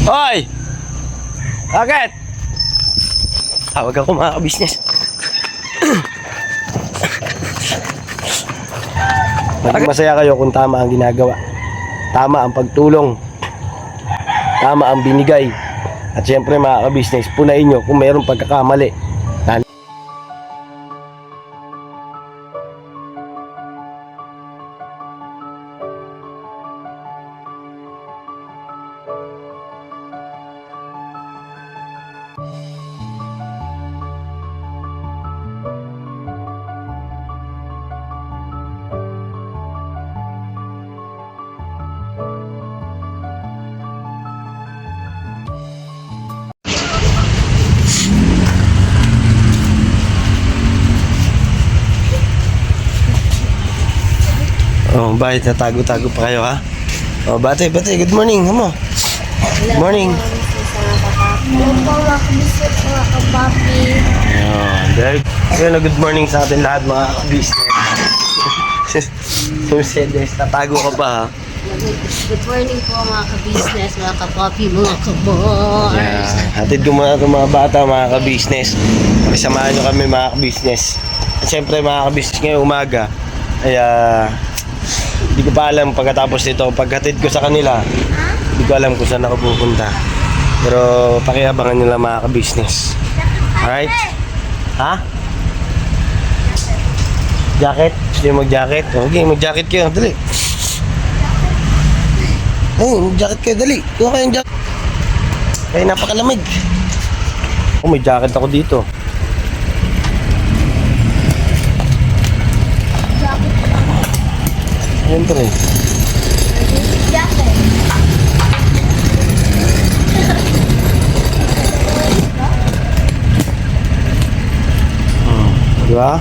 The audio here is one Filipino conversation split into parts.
Hoy! Bakit? Tawag ako mga ka-business. Maging masaya kayo kung tama ang ginagawa. Tama ang pagtulong. Tama ang binigay. At syempre mga ka-business, punain nyo kung mayroong pagkakamali. Oh, bakit natago-tago pa kayo ha? Oh, bate, good morning, hamo. Good morning. Hello po mga ka-business, mga ka-papi. Ayun, good morning sa atin lahat mga ka-business. Mercedes, natago ka pa ha? Good morning po mga ka-business, mga ka-papi, mga ka-boys. Yeah. Hatid ko muna itong mga bata, mga ka-business. Pakisamahan nyo kami mga ka-business. At syempre mga ka-business ngayong umaga, ay hindi ko pa alam pagkatapos nito, paghatid ko sa kanila, hindi ko alam kung saan ako pupunta. Pero pakiabangan nyo lang mga ka-business. Alright? Ha? Jacket? Gusto nyo mag-jacket? Okay, mag-jacket kayo. Dali. Ay, mag-jacket kayo. Dali. Kuha kayong jacket. Ay, napakalamig. Oh, may jacket ako dito. Siyempre. Di ba?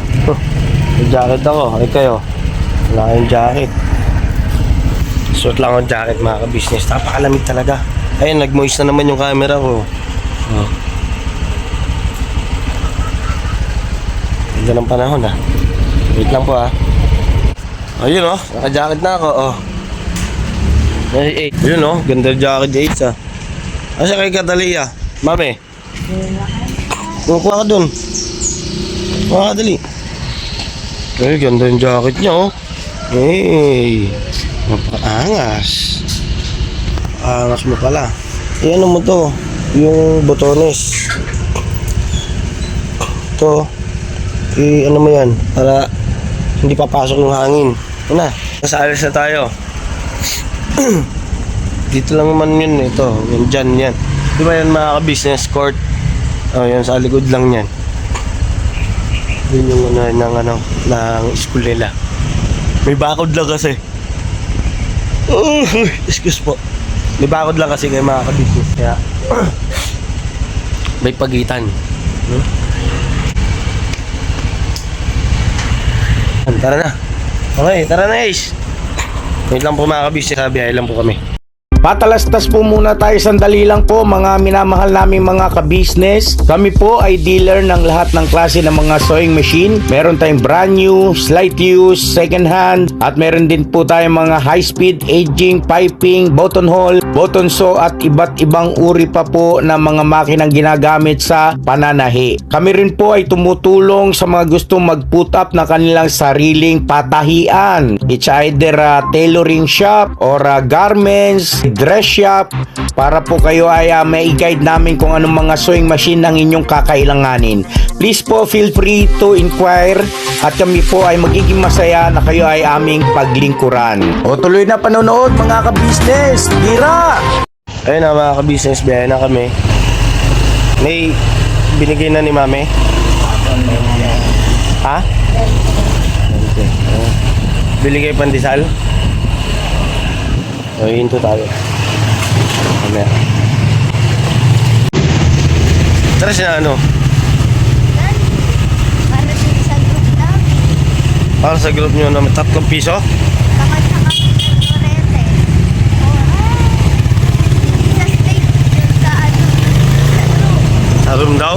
May jacket ako. Ay kayo. Wala kayong jacket. Suot lang akong jacket mga ka-business. Napakalamig talaga. Ayun, nag-moist na naman yung camera ko. Ganda ng panahon ha. Wait lang po ha. Ayun oh, naka-jacket na ako oh. Ay, ayun oh, ganda jacket 8 ah. Asa kay Catalia? Mami. Kuha ka dun. Kuha ka dali. Ay, ganda yung jacket niya oh. Hey, mapaangas. Angas mo pala. Eh ano mo to? Yung botones. Ito. Eh ano mo yan? Para hindi papasok yung hangin. Ano na? Nasa alis na tayo. Dito lang naman yun. Ito. Yan dyan yan. Di ba yan mga ka-business court? Oh, yan sa likod lang yan. Yun yung ng school nila. May bakod lang kasi. Excuse po. May bakod lang kasi kayo mga ka-business. Kaya may pagitan. Tara na. Okay, tara na guys. Wait lang po mga ka-business. Biyahe lang po kami. Patalastas po muna tayo, sandali lang po mga minamahal naming mga ka-business. Kami po ay dealer ng lahat ng klase ng mga sewing machine. Meron tayong brand new, slight use, second hand, at meron din po tayong mga high speed, aging, piping, button hole, button sew, at iba't ibang uri pa po ng mga makinang ginagamit sa pananahi. Kami rin po ay tumutulong sa mga gustong mag-put up na kanilang sariling patahian. It's either a tailoring shop or garments, dress shop, para po kayo ay may guide namin kung anong mga sewing machine ang inyong kakailanganin. Please po feel free to inquire at kami po ay magiging masaya na kayo ay aming paglingkuran. O tuloy na panonood mga ka-business. Tira! Ayun na mga ka-business, biyahe na kami. May binigay na ni Mami? Ha? Okay. Bili kayo pandesal? O, hinto tayo. Kamera. Tara siya ano? Para sa group lang. Para sa group nyo na 3 piso? Kapag nakapitin sa steak, yun sa Sa room daw?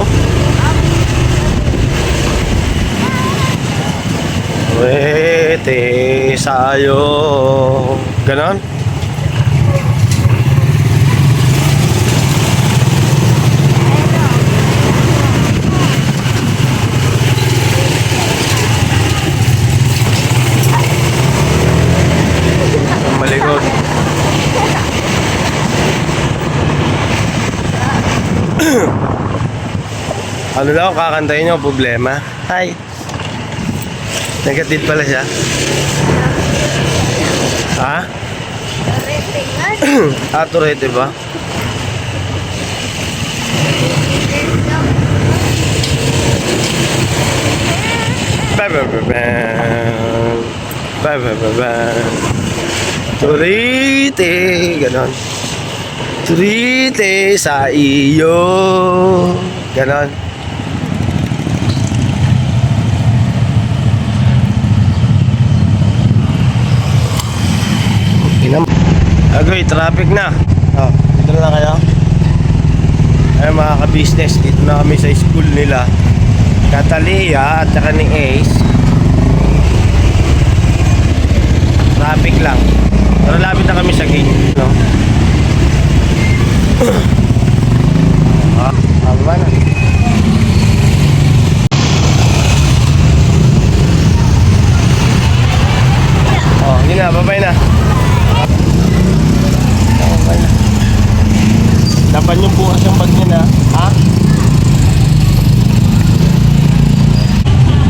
Wete sayo. Ganon? Ano daw, kakantayin nyo, problema? Hi. Negative pala siya. Ha? Turete ba? Turite, ganon. Turite sa iyo, ganon. Agoy, traffic na. Oh, dito na kayo. Ay mga ka-business, dito na kami sa school nila. Catalia at saka ni Ace. Traffic lang. Pero lapit na kami sa gate, no? Baba na. Oh, yun na, babay na. Dapat yung bukas yung bag niya na. Ha?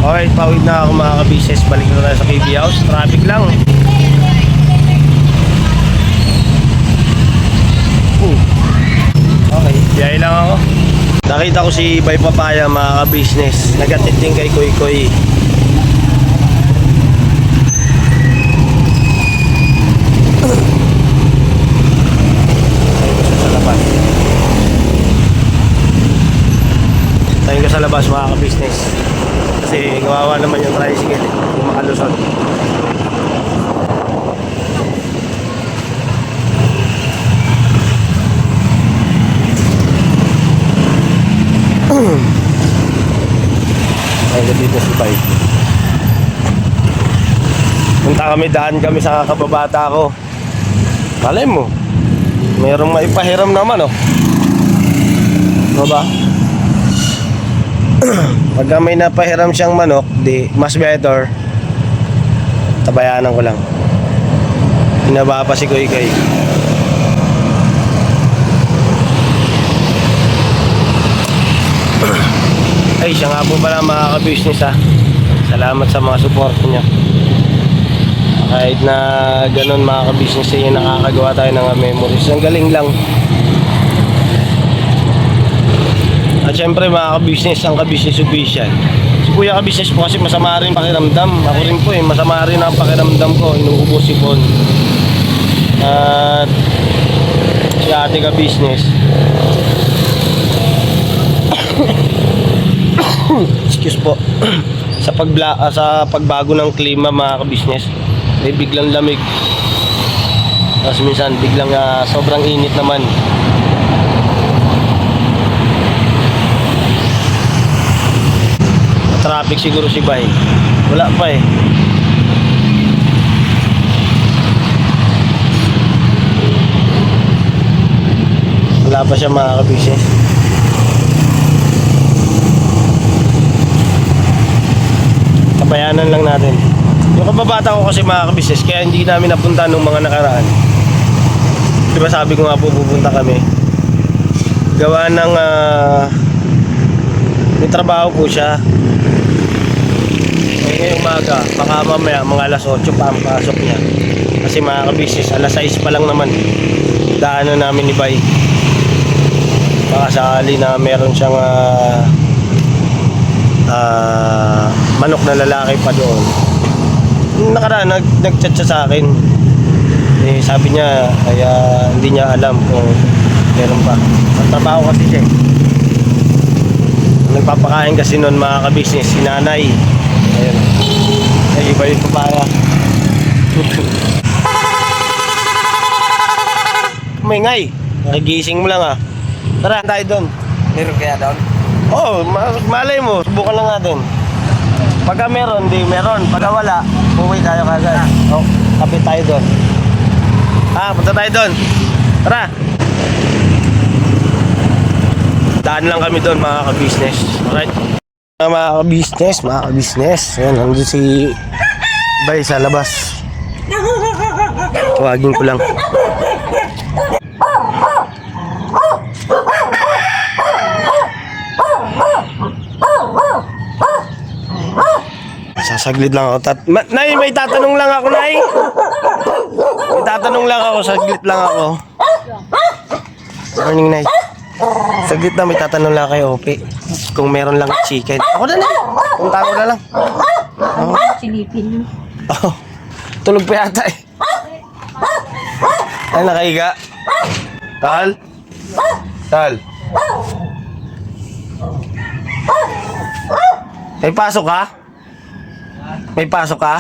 Okay, pawid na ako mga ka-business. Balik na tayo sa KB House. Traffic lang. Okay, biyay lang ako. Nakita ko si Bay Papaya mga ka-business. Nag-attend din kay Koy Koy. Tayo ka sa labas mga ka-business. Kasi kawawa naman yung tricycle kung makalusot. Tayo dito si Bay. Punta kami, daan kami sa kababata ko. Malay mo, mayroong maipahiram naman oh. Ano ba? Pagka may napahiram siyang manok, di mas better tabayanan ko lang. Hinaba pa si Koy Koy. Ay, siya nga po pala mga ka-business ha. Salamat sa mga support niyo. Kahit na ganun mga ka-business eh, nakakagawa tayo ng memories. Ang galing lang. At syempre mga ka-business, ang ka-business official. Si Kuya ka-business po kasi masama rin pakiramdam. Ako rin po eh, masama rin ang pakiramdam ko. Inuubos si Bon. At si ate ka-business. Excuse po. sa pagbago ng klima mga ka-business, may biglang lamig. Tapos minsan biglang sobrang init naman. Traffic siguro si Bay. Wala pa eh. Wala pa siya mga ka-business. Tabayanan lang natin. Yung kababata ko kasi mga ka-business, kaya hindi namin napunta nung mga nakaraan. Diba sabi ko nga po pupunta kami. Gawa ng may trabaho po siya. Ngayong umaga, baka mamaya mga alas 8 pa ang pasok niya. Kasi mga ka-business, alas 6 pa lang naman daanan namin ni Bay. Baka sakali na meron siyang manok na lalaki pa doon. Nakaraan, nag-chat siya sa akin. Eh, sabi niya, kaya hindi niya alam kung meron pa. Sa trabaho kasi siya. Nagpapakain kasi noon mga ka-business, si nanay. Ayun. Ay, iba yung papaya. Maingay. Nakigising mo lang ah. Tara, tayo doon. Meron kaya doon? Oo, malay mo. Subukan lang natin. Pagka meron, di meron. Pagka wala, uwi tayo kagad. Oh, kapit tayo doon. Punta tayo doon. Tara. Daan lang kami doon mga ka-business. Alright. Mga ka-business. Ayan, nandun si Bay sa labas. Tawagin ko lang. saglit lang ako. Nay, may tatanong lang ako, Nay. May tatanong lang ako, saglit lang ako. Morning, Nay. Saglit na, may tatanong lang kayo, Ope. Kung meron lang chicken. Ako na, Nay. Punta ko na lang. Oh. Silipin mo. Oh. Tulog pa yata eh. Ay, nakahiga. Tal? Tal? May pasok ka? May pasok ka?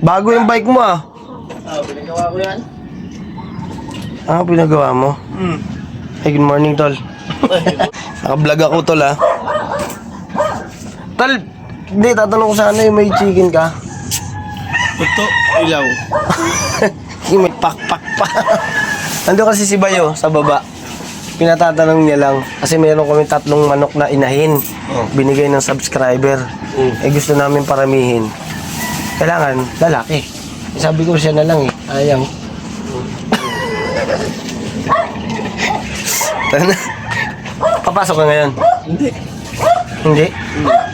Bago yung bike mo ah. Pinagawa ko yan. Ah, pinagawa mo? Ay, good morning, Tol. Naka-vlog ako, Tol, ah. Tol, hindi, tatanong ko sana yung may chicken ka. Ito, ilaw. Yung may pakpak pa. Nandun kasi si Bayo sa baba. Pinatatanong niya lang. Kasi meron kami 3 manok na inahin. Binigay ng subscriber. Eh gusto namin paramihin. Kailangan lalaki. Sabi ko siya na lang eh. Ayaw. Papasok ka ngayon? Hindi. Hindi?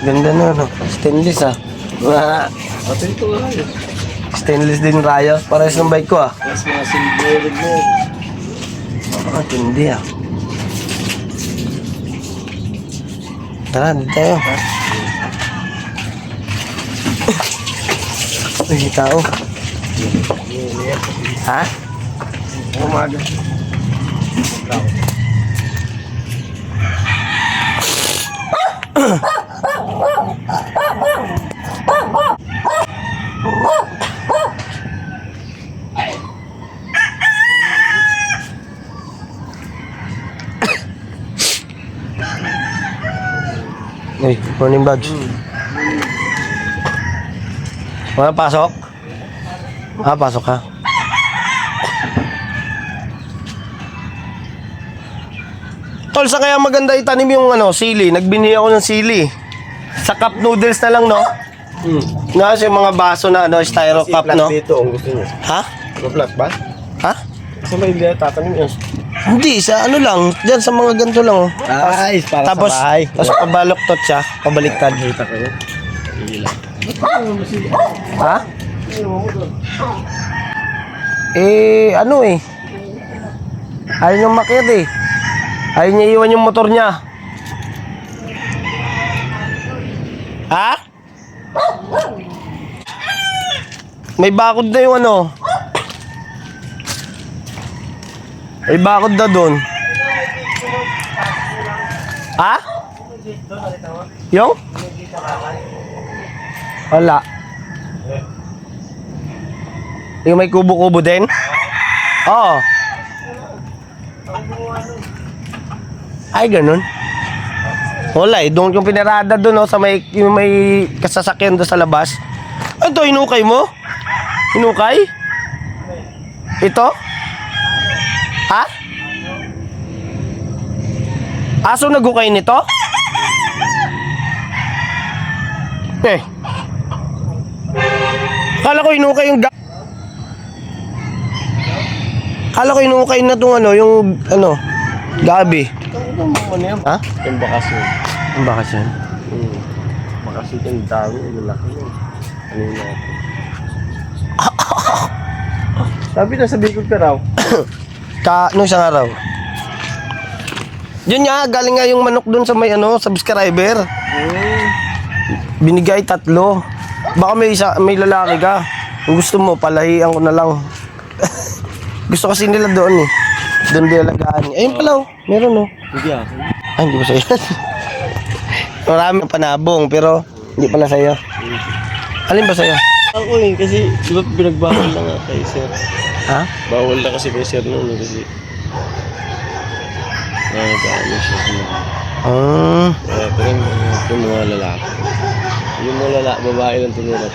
Ganda na no. Stainless ah. Atin ito nga yun. Stainless din rayos. Parehas ng bike ko ah. Mas mga silvered mo. Ah, tindi ah. Tara, dito tayo. May tao. Ha? Umaga. Hey, morning badge. Wala pasok? Ah, pasok ka. Tol, sa kaya maganda itanim yung sili. Nagbini ako ng sili. Sa cup noodles na lang, no? Nga yung mga baso na styro cup, no? Dito ang gusto niyo. Ha? Flat ba? Ha? Sa may hindi tatanim yun. Hindi, sa lang. Diyan sa mga ganito lang, oh. Ay, para Tapos, sa bahay. tapos pabaloktot siya, pabaliktad. Kita ko yun. Ha? Eh, ano eh. Ayaw niyang makiat eh. Ayaw niya iwan yung motor niya. Ha? May bakod na yung May bakod na doon. Ha? Yung? Wala. Yung may kubo-kubo din? Oo. Ay, ganun. Wala eh. Doon yung pinarada doon sa yung may kasasakyan doon sa labas. Ito, hinukay mo? Hinukay? Ito? Ha? Aso nagukay nito? Eh. Kala ko hinukay yung Kala ko hinukay na itong yung gabi. Ano yan? Ha? Yung bakasyon. Ang bakasyon? Bakasyon yung dami. Yung laki yun. Ano yun natin? Sabi na sa Bicol ka raw. Nung isang araw. Yun nga, galing nga yung manok dun sa may subscriber. Binigay 3. Baka may lalaki ka. Kung gusto mo, palahian ko na lang. Gusto kasi nila doon eh. Doon din alagaan. Ayun pala oh. Meron oh. Hindi ako. Ay, hindi ko sa'yo. Maraming panabong, pero hindi pala sa'yo. Alin ba sa'yo? Ako eh, kasi di ba pinagbawal na nga kay sir. Ha? Bawal na kasi kay sir noon kasi ano siya. Pero yung mga lalaki. Yung mga lalaki, babae lang tinula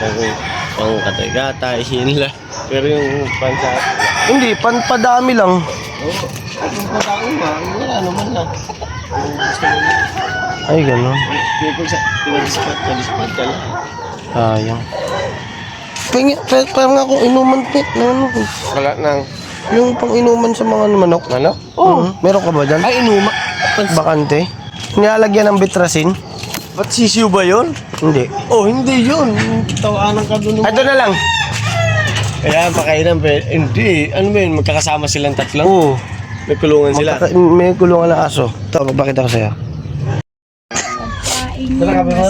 pang katay-katay, hinla. Pero yung pansat, Hindi, padami lang. oo. Yung patao nga, wala naman lang. Yung gusto mo na. Ay, gano'n. Pag sa pinag-discount ka lang. Sayang. Parang ako inuman Wala nang. yung pang inuman sa mga manok. Ano? Oo. Meron ka ba dyan? Ay, inuma. Bakante. Nilalagyan ng bitrasin. Ba't sisiw ba yun? Hindi. Oh, hindi yun. Tawanan ka doon. Ito na lang. Kaya pakainan, hindi. Ano ba yun? Magkakasama silang tatlo? Oo. May kulungan sila. May kulungan ng aso. Ito, magpakita ko sa'yo.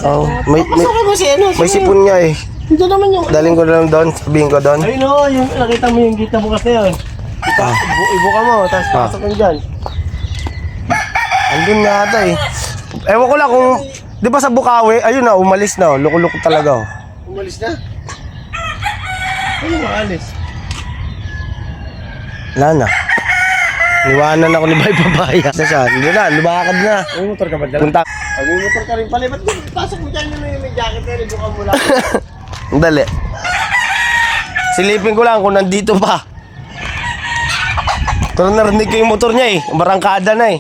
Oh, may sipon nga eh. Hindi naman yung... Daling ko na lang doon. Sabihin ko doon. Ayun o, yung nakita mo yung kita bukas na yun. Ibuka mo, tapos pasok mo dyan. Andun nga ata eh. Ewan ko lang kung... Di ba sa Bukawi, ayun na, umalis na. Loko-loko talaga. Umalis na? Ano maalis? Wala na. Niwanan ako ni Bay Papaya. Sa siya, hindi na, lumakad na. May motor ka ba dyan? Punta. May motor ka rin pala. Ba't pasok mo dyan yun yung may jacket na ibuka mo lang? Dali. Silipin ko lang kung nandito pa. Pero narinig ko yung motor niya eh. Barangkada na eh.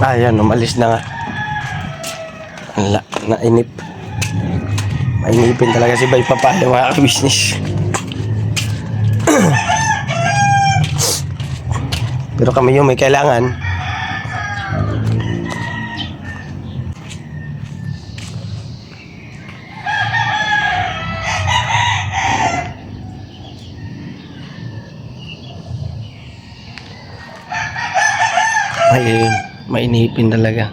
Ayan, umalis na nga. Wala, nainip. Mainipin talaga si Bay Papaya mga ka-business. Pero kami yung may kailangan. Ayun, mainipin talaga.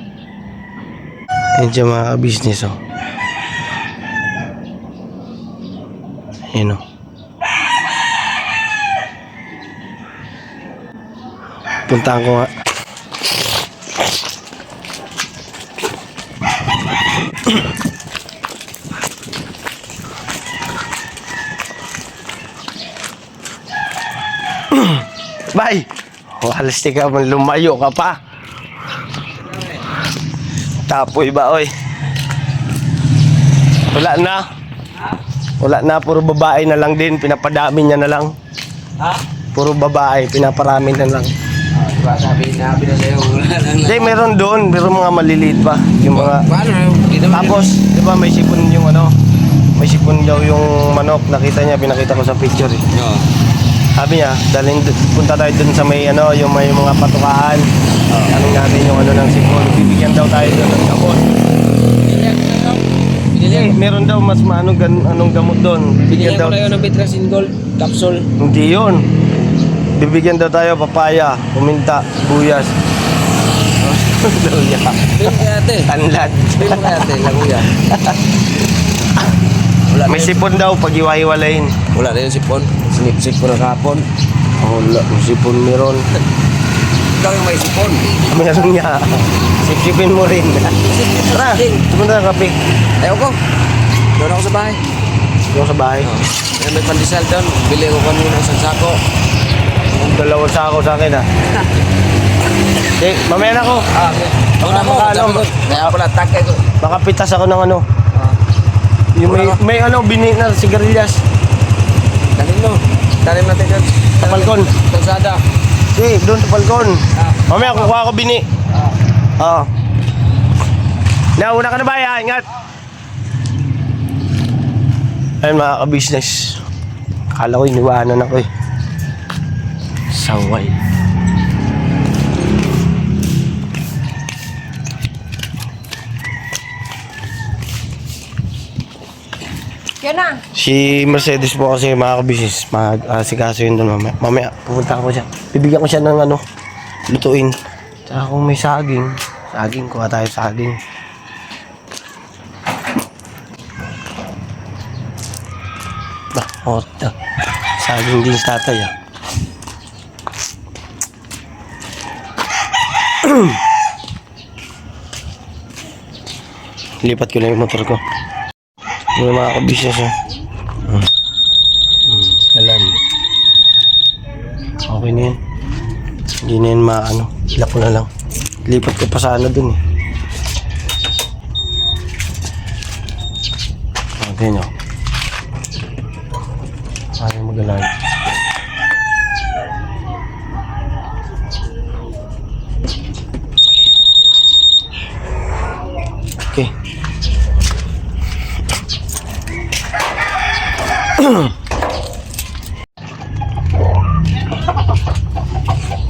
Ayun siya mga ka-business oh. Ayun oh. Puntahan ko nga. Bye! Walas ka man, lumayo ka pa. Tapoy ba, oy? Wala na. Wala na, puro babae na lang din. Pinapadami niya na lang. Ha? Puro babae, pinaparami na lang. Diba sabi na sa'yo, wala lang. Hindi, meron doon. Meron mga maliliit pa. Yung mga... Paano? Tapos, di ba may sipon yung ano? May sipon daw yung manok. Nakita niya, pinakita ko sa picture eh. Oo. Sabi niya, punta tayo dun sa may ano, yung may mga patukaan. Anong natin yung ano ng sipon. Bibigyan daw tayo dun ng gamot. Meron daw mas maano anong gamot doon. Bibigyan daw. Binigyan ko na yun ng Bitrasin Gold capsule. Hindi yun. Bibigyan daw tayo papaya, puminta, buyas. Luya. Pino kaya ate? Tanlad. Pino kaya ate? Laguya. Wala May sipon daw pag iwa-iwalayin. Wala na yung sipon. Sinipsip ko na kahapon. Wala, may sipon meron. Ikaw yung may sipon. Meron niya. Sipsipin mo rin. Tara, pumunta na kape. Ayaw ko. Doon ako sa bahay. Doon sa bahay. Kaya may pandesal doon. Bili ko kanina isang sako. Ang dalawang sako sa akin ah. Di, mamaya na ako. Okay. Ako na mo. Baka ano, Kaya pala takay ko. baka pitas ako ng ano. Yung may ano, bini na sigarilyas. Dalhin mo. Dalhin natin doon. Sa balkon. Kalsada. Sige, doon sa balkon. Mamaya kukuha ko bini. Oo. Nauna ka na ba? Ya? Ingat. Ayun mga ka-business. Akala ko iniwanan ako eh. Saway. Yan na. Si Mercedes po kasi mga ka-business. Mag-asikaso yun doon mamaya. Mamaya pupunta ako siya. Bibigyan ko siya ng ano, lutuin. Tsaka kung may saging. Saging, kuha tayo saging. Saging din sa tatay ah. Lipat ko lang yung motor ko. Yung mga ka-business ah. Alam. Okay na yan. Hindi na yan maano. Hilap ko na lang. Lipat ko pa sana dun eh. Okay no. Ayaw magalan. Okay.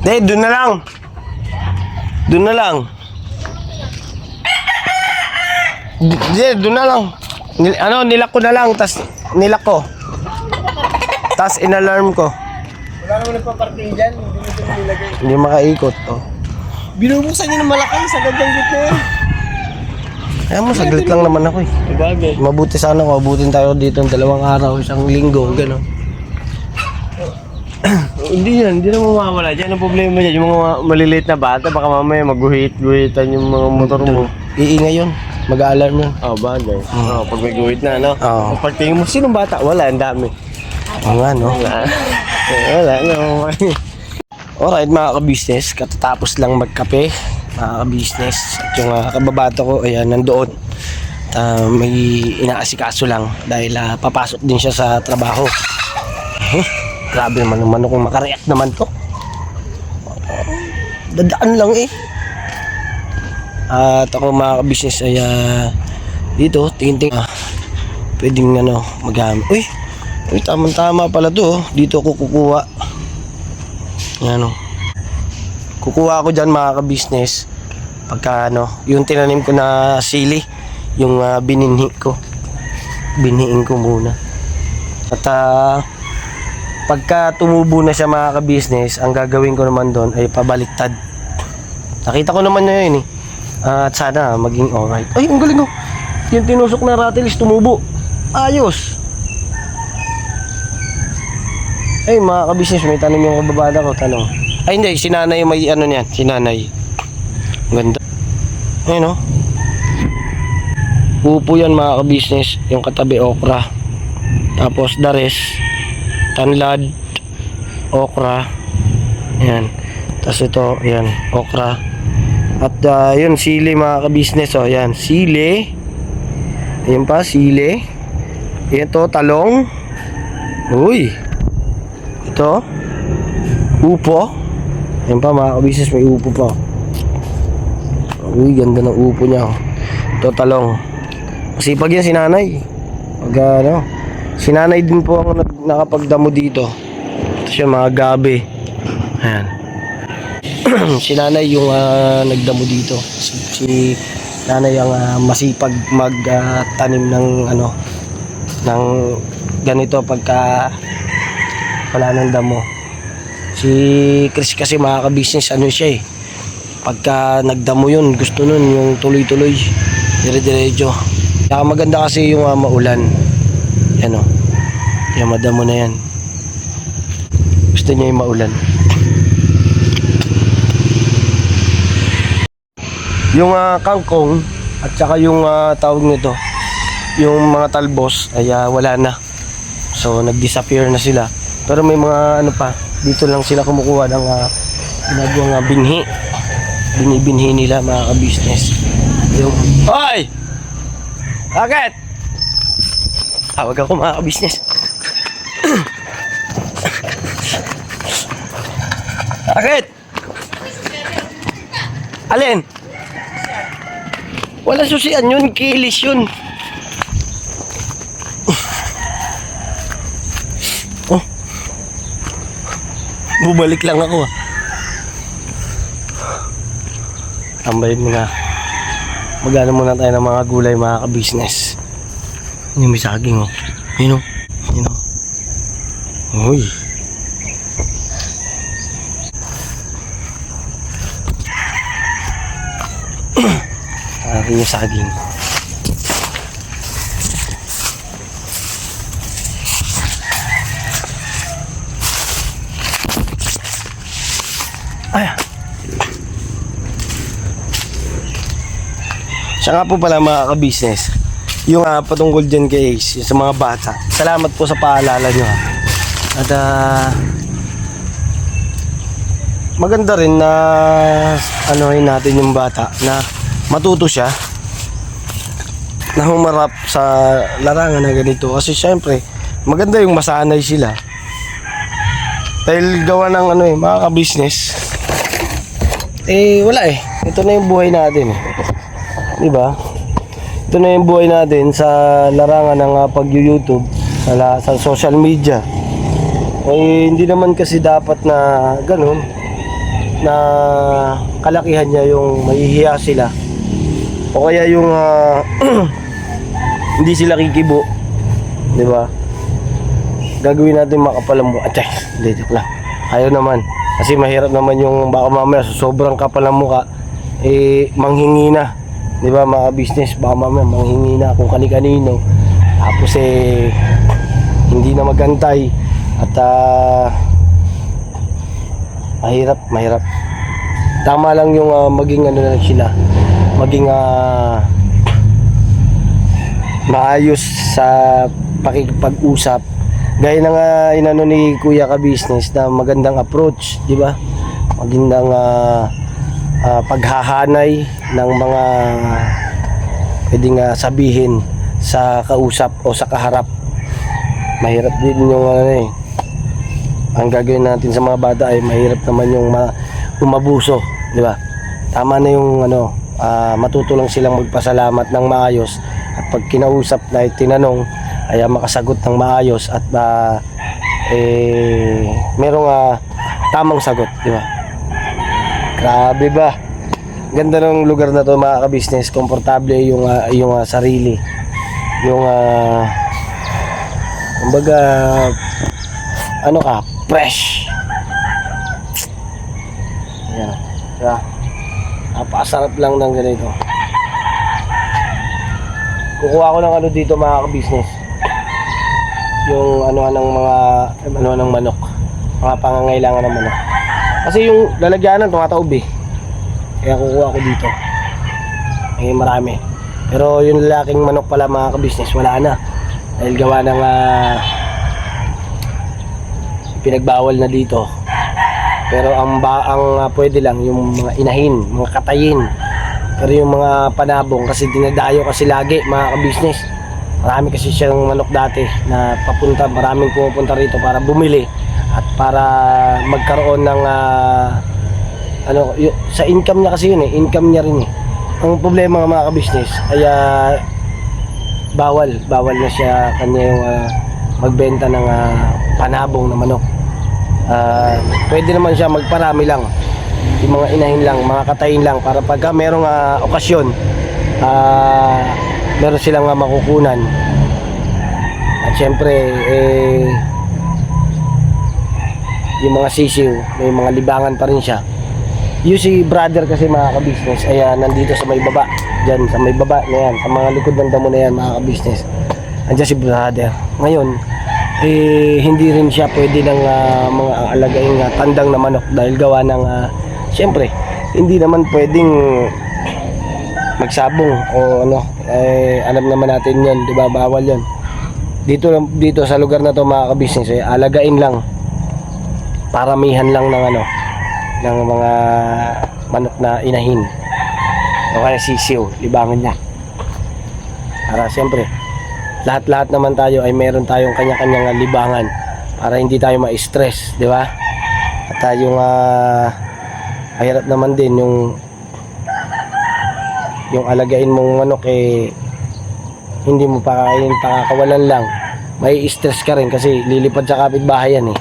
Doon na lang. Doon na lang. Doon na lang. Nilak ko na lang, tas nilak ko. Tas inalarm ko. Wala naman nagpa-parking dyan. Hindi makaikot, oh. Binubuksan niyo ng malaki sa gandang gitna yan. Kaya mo, saglit lang naman ako eh. Sabagay. Mabuti sana ko, abutin tayo dito ng 2 araw, 1 linggo, gano'n. Hindi yan, hindi na mawawala dyan. Ang problema dyan, yung mga maliliit na bata, baka mamaya maguhit-guhitan yung mga motor mo. Iingay yun, mag-a-alarm yun. Oh, bagay. Oh, pag may guhit na, no? Oo. Pag tingin mo, sinong bata? Wala, ang dami. Oo nga, no? Wala, no? Alright mga ka-business, katatapos lang magkape mga ka-business. At yung kababato ko, ayan, nandoon. May inaasikaso lang dahil papasok din siya sa trabaho. Grabe naman naman kung makareact naman to. Dadaan lang eh. At ako mga ka-business ay dito, tingin-tingin. Pwedeng magamit. Uy, tama-tama pala to. Dito ako kukuha. Yan o. Kukuha ako dyan mga ka-business. Pagka yung tinanim ko na sili. Yung bininhi ko. Binhiin ko muna. At pagka tumubo na siya mga ka-business, ang gagawin ko naman doon ay pabaliktad. Nakita ko naman na yun eh. At sana maging alright. Ay, ang galing o. Yung tinusok na ratilis tumubo. Ayos. Ay mga ka-business, may tanong yung kababada ko, tanong. Ay hindi, si nanay may niyan, si nanay. Ganda. Ayun o. Upo yan mga ka-business, yung katabi okra. Tapos dares, tanlad, okra. Ayan. Tapos ito, ayan, okra. At yun, sili mga ka-business, o, ayan, sili. Ayan pa, sili. Ayan to, talong. Uy. Ito, upo. Yan pa mga ka-business, may upo pa. Uy, ganda ng upo niya. Ito, talong. Masipag yan si nanay. Pag si nanay din po ang nakapagdamo dito. Ito siya mga gabi. Ayan. Si nanay yung nagdamo dito. Si nanay ang masipag magtanim ng ng ganito pagka wala nang damo. Si Chris kasi mga ka-business, siya eh. Pagka nagdamo yun, gusto nun yung tuloy-tuloy, dire-diretso. Kaya maganda kasi yung maulan. Yan o. Kaya madamo na yan. Gusto niya yung maulan. Yung kangkong at saka yung tawag nito, yung mga talbos ay wala na. So nag-disappear na sila. Pero may mga pa, dito lang sila kumukuha ng ginagawang binhi. Binibinhi nila mga ka-business. Yung, hoy! Bakit? Tawag ako mga ka-business. Bakit? Alin? Wala susian yun, kilis yun. Bumalik lang ako Tambayin muna. Magano muna tayo ng mga gulay mga ka-business. Yung may saging Yun Uy. Akin yung saging. Ay. Siya nga po pala mga ka-business, yung patungkol dyan kay Ace, sa mga bata. Salamat po sa paalala nyo At maganda rin na anuhin natin yung bata na matuto siya na humarap sa larangan na ganito. Kasi syempre, maganda yung masanay sila. Dahil gawa ng mga ka-business, wala ito na yung buhay natin diba? Ito na yung buhay natin sa larangan ng pag-YouTube sa social media. Hindi naman kasi dapat na ganun. na kalakihan niya yung mahihiya sila o kaya yung hindi sila kikibo, di ba? Gagawin natin makapal ang mukha. Atay, hindi, joke lang. Ayaw naman. Kasi mahirap naman yung baka mamaya sa sobrang kapal ng mukha, manghingi na. Di ba mga business, baka mamaya manghingi na kung kani-kanino. Tapos hindi na magantay. At mahirap. Tama lang yung maging ano na sila. Maging maayos sa pakikipag-usap. Gaya na nga inano ni Kuya Ka-Business na magandang approach, di ba? Magandang paghahanay ng mga pwedeng sabihin sa kausap o sa kaharap. Mahirap din yung ang gagawin natin sa mga bata ay mahirap naman yung umabuso, di ba? Tama na yung matuto lang silang magpasalamat ng maayos at pag kinausap na tinanong ay makasagot ng maayos at merong tamang sagot, di ba? Grabe ba? Ganda ng lugar na to mga ka-business, komportable yung sarili. Yung kumbaga fresh. Ayan, diba? Napakasarap lang ng ganito. Kukuha ko ng dito mga ka-business. Yung ng manok, mga pangangailangan ng manok. Kasi yung lalagyanan tumataob kaya kukuha ko dito marami, pero yung lalaking manok pala mga ka-business wala na dahil gawa ng pinagbawal na dito. Pero ang pwede lang yung mga inahin, mga katayin. Pero yung mga panabong kasi dinadayo kasi lagi mga ka-business. Marami kasi siyang manok dati na maraming pumupunta rito para bumili at para magkaroon ng sa income niya kasi yun income niya rin Ang problema ng mga ka-business ay bawal na siya kanya yung magbenta ng panabong na manok. Pwede naman siya magparami lang, yung mga inahin lang, mga katayin lang para pagka merong okasyon meron silang makukunan. At syempre yung mga sisiw, may mga libangan pa rin siya. Yung si brother kasi mga ka-business ay nandito sa may baba, dyan sa may baba na yan, sa mga likod ng damo na yan mga ka-business. Andiyan si brother. Ngayon hindi rin siya pwede ng mga alagaing tandang na manok dahil gawa ng syempre hindi naman pwedeng magsabong o alam naman natin yun, di ba? Bawal yun. Dito sa lugar na to mga ka-business alagain lang, paramihan lang ng mga manok na inahin o kaya sisiw, libangan niya para siyempre lahat naman tayo ay meron tayong kanya-kanyang libangan para hindi tayo ma-stress, di ba? At yung mahirap naman din yung alagain mong manok hindi mo pakainin, pakakawalan lang, may stress ka rin kasi lilipad sa kapitbahay yan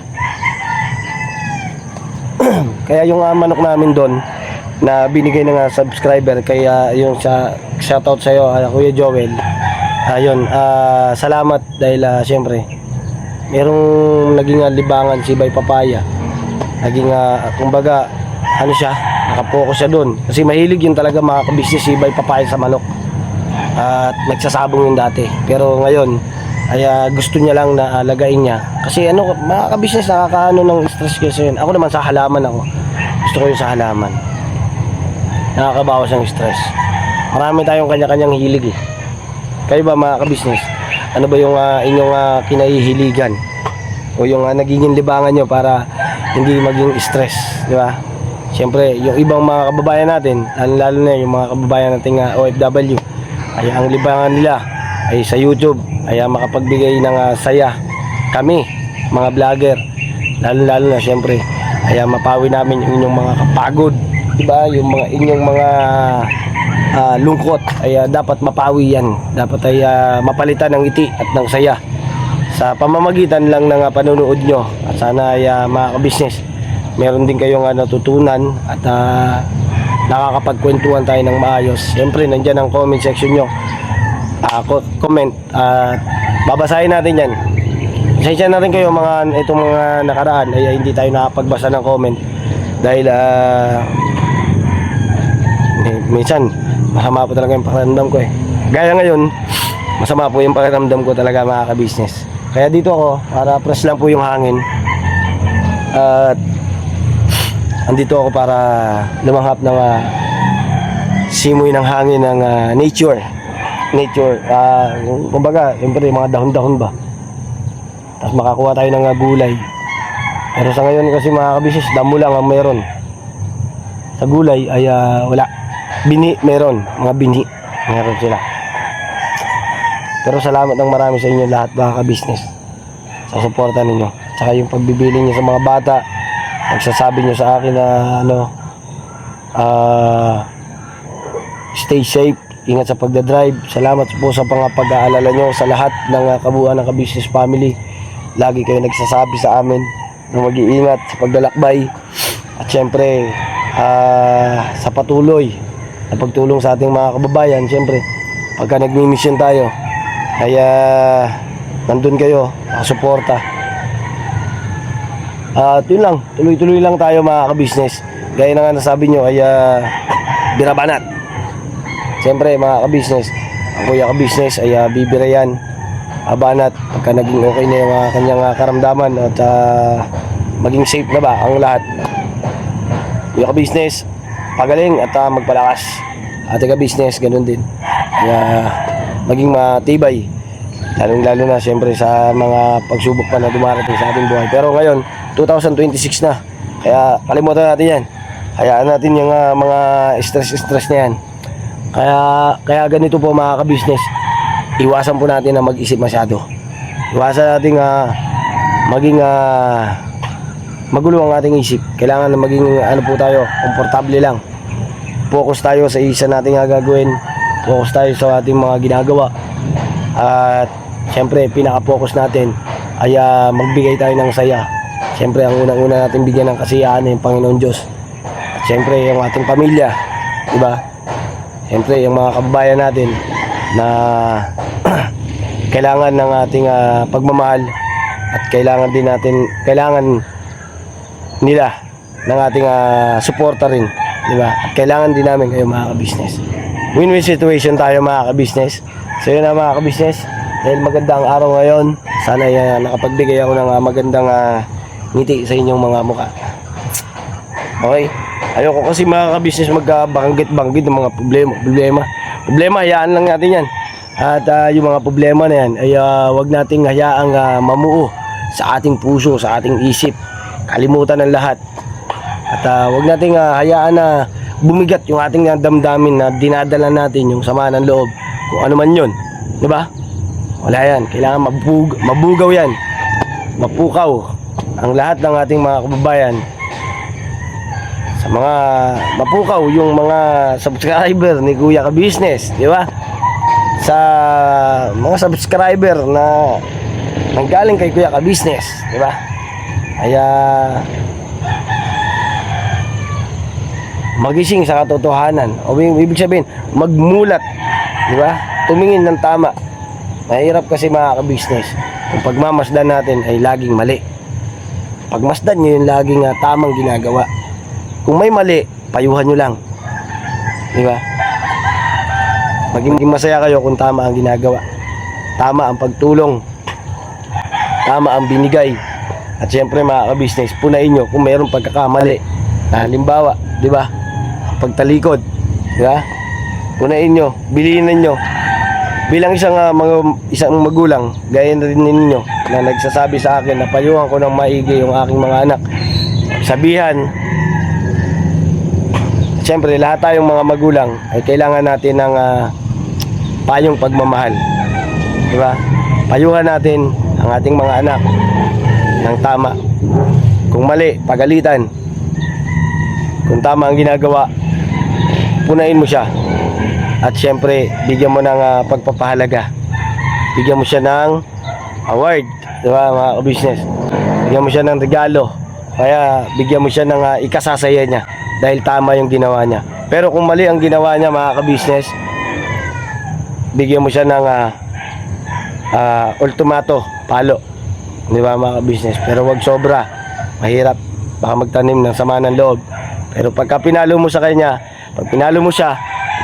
Kaya yung manok namin doon na binigay ng subscriber, kaya yung shoutout sa iyo Kuya Joel, ayun, salamat dahil siyempre merong naging libangan si Bay Papaya, naging kumbaga siya, nakapokus siya doon kasi mahilig yun talaga mga ka-business si Bay Papaya sa manok at nagsasabong yun dati, pero ngayon ay gusto niya lang na alagain niya kasi mga ka-business nakakaano ng stress kasi yun. Ako naman sa halaman gusto ko yung sa halaman, nakakabawas ng stress. Marami tayong kanya-kanyang hilig Kayo ba mga ka-business, ano ba yung inyong kinahihiligan o yung nagiging libangan nyo para hindi maging stress, di ba? Siyempre yung ibang mga kababayan natin, lalo na yung mga kababayan nating OFW, ay ang libangan nila ay sa YouTube, ay makapagbigay ng saya. Kami mga vlogger, lalo na siyempre ay mapawi namin yung inyong mga kapagod, diba? Yung mga inyong mga lungkot ay dapat mapawi yan, dapat ay mapalitan ng ngiti at ng saya sa pamamagitan lang ng panonood nyo. At sana ay mga ka-business meron din kayong natutunan at nakakapagkwentuhan tayo ng maayos. Siyempre, nandyan ang comment section nyo. Comment at babasahin natin yan. Pasensya na rin kayo itong mga nakaraan ay hindi tayo nakapagbasa ng comment dahil minsan masama po talaga yung pakiramdam ko Gaya ngayon, masama po yung pakiramdam ko talaga mga ka-business. Kaya dito ako, para press lang po yung hangin. At andito ako para lumanghap ng simoy ng hangin ng nature. Kumbaga, siyempre mga dahon-dahon ba. Tapos makakuha tayo ng gulay. Pero sa ngayon kasi mga ka-business, damo lang ang meron. Sa gulay ay wala. Bini meron, mga bini meron sila. Pero salamat ng marami sa inyo lahat mga ka-business sa suporta ninyo. Tsaka yung pagbibili niyo sa mga bata, nagsasabi niyo sa akin na stay safe, ingat sa pagdadrive. Salamat po sa pag-aalala nyo sa lahat ng kabuuan ng ka-business family. Lagi kayo nagsasabi sa amin na mag-iingat sa paglalakbay. At syempre sa patuloy na pagtulong sa ating mga kababayan. Syempre pagka nagmi-mission tayo kaya nandun kayo nakasuporta. At yun lang, tuloy-tuloy lang tayo mga ka-business. Gaya na nga nasabi nyo ay birabanat. Siyempre mga ka-business, ang kuya ka-business ay bibira yan, banat pagka naging okay na yung kanyang karamdaman at maging safe na ba ang lahat. Kuya ka-business, pagaling at magpalakas. Ate ka-business, ganun din. Kaya maging matibay, lalong-lalo na siyempre sa mga pagsubok pa na dumarating sa ating buhay. Pero ngayon 2026 na, kaya kalimutan natin yan. Hayaan natin yung mga stress na yan. Kaya ganito po mga ka-business, iwasan po natin na mag-isip masyado. Iwasan natin maging magulo ang ating isip. Kailangan na maging po tayo, komportable lang. Focus tayo sa isa nating gagawin. Focus tayo sa ating mga ginagawa. At syempre pinaka-focus natin ay magbigay tayo ng saya. Syempre ang unang-una natin bigyan ng kasiyahan ay yung Panginoon Diyos. At syempre yung ating pamilya, diba? Siyempre, yung mga kababayan natin na kailangan ng ating pagmamahal at kailangan nila ng ating suporta rin, di ba? At kailangan din namin kayo mga ka-business. Win-win situation tayo mga ka-business. So yun na mga ka-business, dahil magandang araw ngayon, sana nakapagbigay ako ng magandang ngiti sa inyong mga mukha. Okay? Ayoko kasi mga ka-business magbanggit-banggit ng mga problema, hayaan lang natin yan. At yung mga problema na yan ay wag nating hayaang mamuo sa ating puso, sa ating isip. Kalimutan ng lahat. At wag nating hayaan na bumigat yung ating damdamin na dinadala natin, yung sama ng loob, kung ano man yun, diba? Wala yan, kailangan mabugaw yan, mapukaw ang lahat ng ating mga kababayan. Sa mga mapukaw yung mga subscriber ni Kuya Ka-Business, di ba? Sa mga subscriber na nanggaling kay Kuya Ka-Business, di ba? Kaya magising sa katotohanan. O ibig sabihin, magmulat, di ba? Tumingin ng tama. Mahirap kasi mga ka-business. Kung pagmamasdan natin ay laging mali. Pagmasdan nyo yung laging tamang ginagawa. Kung may mali, payuhan nyo lang. Di ba? Maging masaya kayo kung tama ang ginagawa. Tama ang pagtulong. Tama ang binigay. At syempre mga ka-business, punain nyo kung mayroong pagkakamali. Halimbawa, di ba? Pagtalikod. Di ba? Punain nyo, bilinin nyo. Bilang isang magulang, gaya na rin ninyo na nagsasabi sa akin na payuhan ko ng maigi yung aking mga anak. Sabihan, siyempre lahat tayong mga magulang ay kailangan natin ng payong pagmamahal, diba? Payuhan natin ang ating mga anak ng tama. Kung mali, pagalitan. Kung tama ang ginagawa, punain mo siya. At siyempre bigyan mo ng pagpapahalaga, bigyan mo siya ng award, diba mga ka-business? Bigyan mo siya ng regalo Kaya bigyan mo siya ng ikasasaya niya dahil tama yung ginawa niya. Pero kung mali ang ginawa niya mga ka-business, bigyan mo siya ng ultimato, palo. Di ba mga ka-business? Pero wag sobra. Mahirap. Baka magtanim ng sama ng loob. Pero pagka pinalo mo sa kanya, pag pinalo mo siya,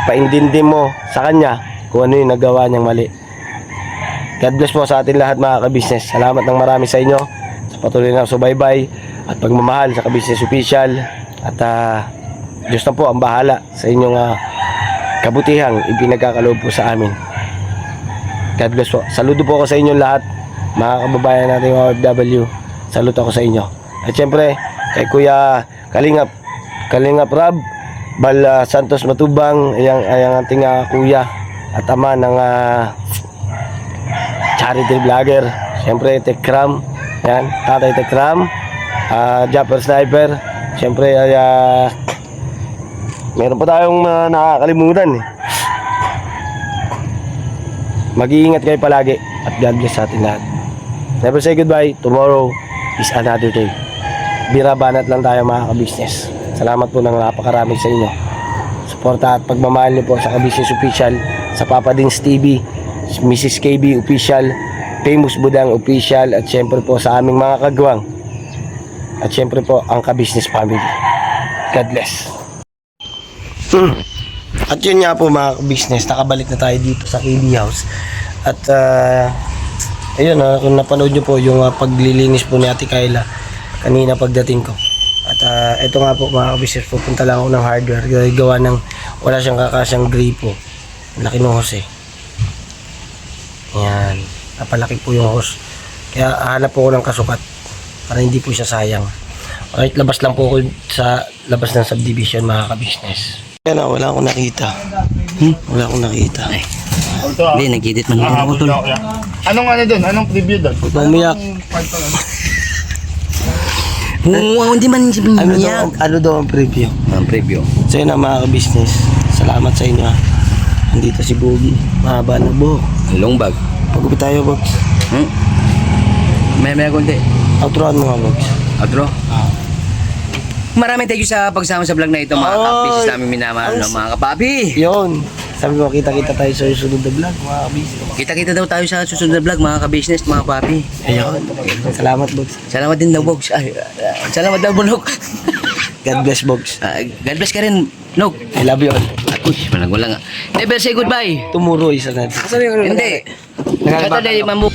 ipaintindi mo sa kanya kung ano yung nagawa niyang mali. God bless po sa atin lahat mga ka-business. Salamat ng marami sa inyo sa patuloy na subaybay at pagmamahal sa ka-business official. At Diyos na po ang bahala sa inyong kabutihang ipinagkakaloob po sa amin. God bless po. Saludo po ako sa inyong lahat, mga kababayan natin OFW. Saludo ako sa inyo. At syempre, kay Kuya Kalingap Rab Bal Santos Matubang, ayang ating kuya at ama ng charity vlogger. Syempre, Tekram. Yan, Tatay Tekram. Japper Sniper. Syempre, meron pa tayong nakakalimutan eh. Mag-iingat kayo palagi at God bless sa atin lahat. Never say goodbye. Tomorrow is another day. Bira banat lang tayo mga ka-business. Salamat po ng napakarami sa inyo. Suporta at pagmamahal niyo po sa ka-business official, sa Papa Dins TV, Mrs. KB official, Famous Budang official, at syempre po sa aming mga kagwang. At syempre po ang ka-business family. God bless. At yun nga po mga business, nakabalik na tayo dito sa KB House. At ayun, kung napanood nyo po yung paglilinis po ni Ate Kayla kanina pagdating ko. At ito nga po mga business, pupunta lang ako ng hardware. Gawa ng wala siyang kakasyang gripo. Laki ng hose eh. Yan, napalaki po yung hose. Kaya hanap po ko ng kasukat para hindi po siya sayang. Alright, labas lang po ako sa labas ng subdivision mga ka-business. Yan na, wala akong nakita. Wala akong nakita. Hindi, nag-edit man ako tol. Anong ano doon? Anong preview doon? Huwag mong umiyak. Oo, hindi man umiyak. Ano daw ang preview? Ang preview. So yun na mga ka-business. Salamat sa inyo. Andito si Boogie. Mahaba na buhok. Long bag. Pagupit tayo, Bogs. May konti. Outroan mo nga, Bogs. Outro? Maraming thank you sa pagsama sa vlog na ito mga ka-business namin minamahal ng mga kapapi. Yun. Sabi mo, kita-kita tayo sa susunod na vlog, mga ka-business. Kita-kita daw tayo sa susunod na vlog mga ka-business, mga kapapi. Ayun. Salamat, Bogs. Salamat din daw, Bogs. Ay, salamat daw, Nog. God bless, Bogs. God bless ka rin, Nog. I love you all. Uy, walang. Never say goodbye. Tomorrow is another. Hindi. Saturday, mambo.